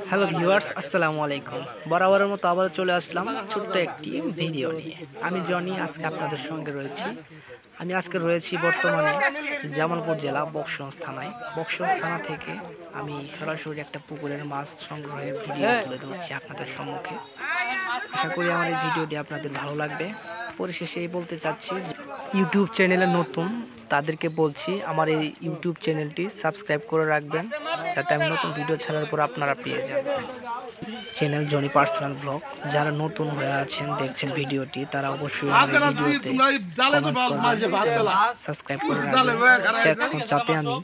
Hello viewers, আসসালামু আলাইকুম। বরাবরের মতো আবার চলে আসলাম ছোট্ট একটি ভিডিও নিয়ে। আমি জনি, আজকে আপনাদের সঙ্গে রয়েছি। আমি আজকে রয়েছি বর্তমানে জামালপুর জেলা বকশগঞ্জ থানায়। বকশগঞ্জ থানা থেকে আমি সরাসরি একটা পুকুরের মাছ সংগ্রহের ভিডিও তুলে ধরছি আপনাদের সম্মুখে। আশা করি আমার এই ভিডিওটি আপনাদের ভালো লাগবে। পরিশেষে এই বলতে চাচ্ছি, ইউটিউব চ্যানেলে নতুন তাদেরকে বলছি আমার এই ইউটিউব চ্যানেলটি সাবস্ক্রাইব করে রাখবেন, যাতে আমি নতুন ভিডিও ছাড়ার পর আপনারা পেয়ে যান। Channel Johnny personal blog. যারা নতুন হয়ে আছেন, দেখছেন ভিডিওটি, তারা অবশ্যই আমার ভিডিওতে কমেন্টস করবেন, সাবস্ক্রাইব করে রাখবেন, যাতে আমি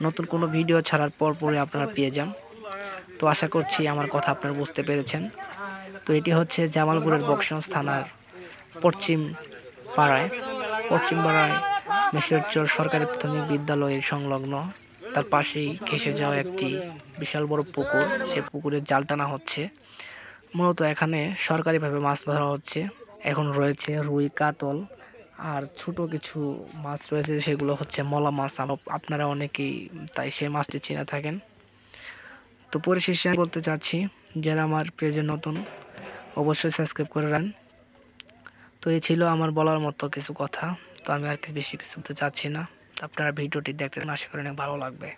নতুন কোনো ভিডিও ছাড়ার পরই আপনারা পেয়ে যান। তো আশা করছি আমার কথা আপনারা বুঝতে পেরেছেন। তো এটি হচ্ছে জামালপুরের বকশগঞ্জ থানার পশ্চিম পাড়ায় মেশরচর সরকারি প্রাথমিক বিদ্যালয়ের সংলগ্ন, তার পাশেই ঘেঁষে যাওয়া একটি বিশাল বড় পুকুর। সে পুকুরে জাল টানা হচ্ছে। মূলত এখানে সরকারিভাবে মাছ ধরা হচ্ছে। এখন রয়েছে রুই, কাতল আর ছোট কিছু মাছ রয়েছে, সেগুলো হচ্ছে মলা মাছ। আপনারা অনেকেই তাই সেই মাছটি চিনে থাকেন। তো পরিশেষে আমি বলতে চাচ্ছি, যারা আমার পেজে নতুন অবশ্যই সাবস্ক্রাইব করে রাখেন। তো এই ছিল আমার বলার মতো কিছু কথা। তো আমি আর বেশি কিছু বলতে চাচ্ছি না। আপনারা ভিডিওটি দেখতে আশা করি অনেক ভালো লাগবে।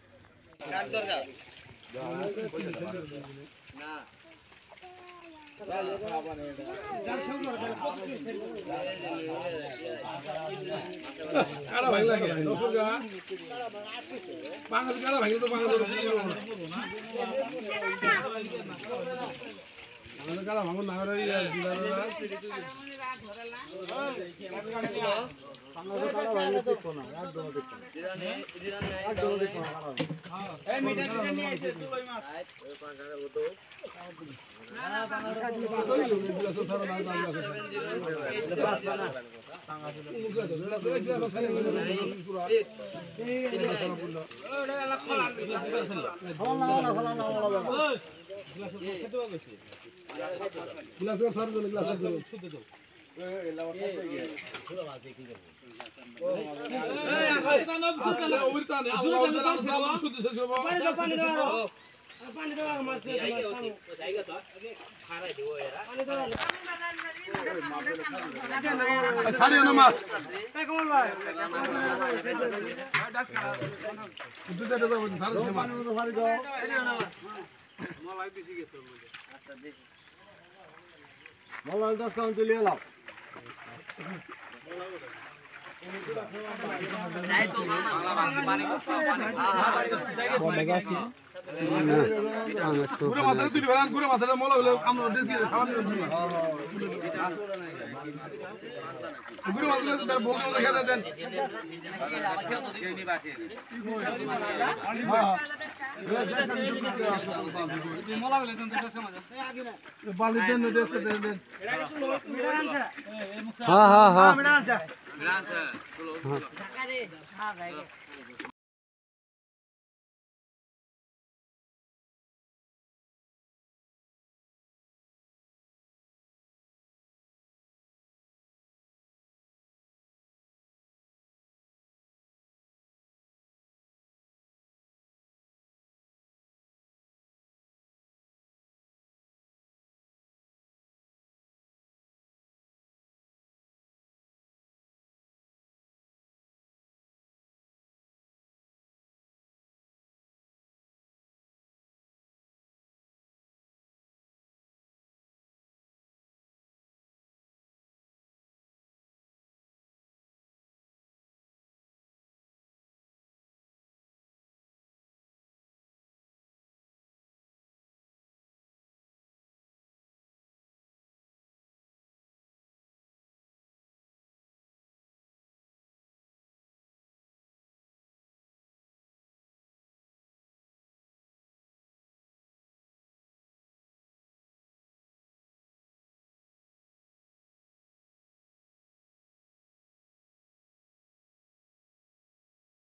हाँ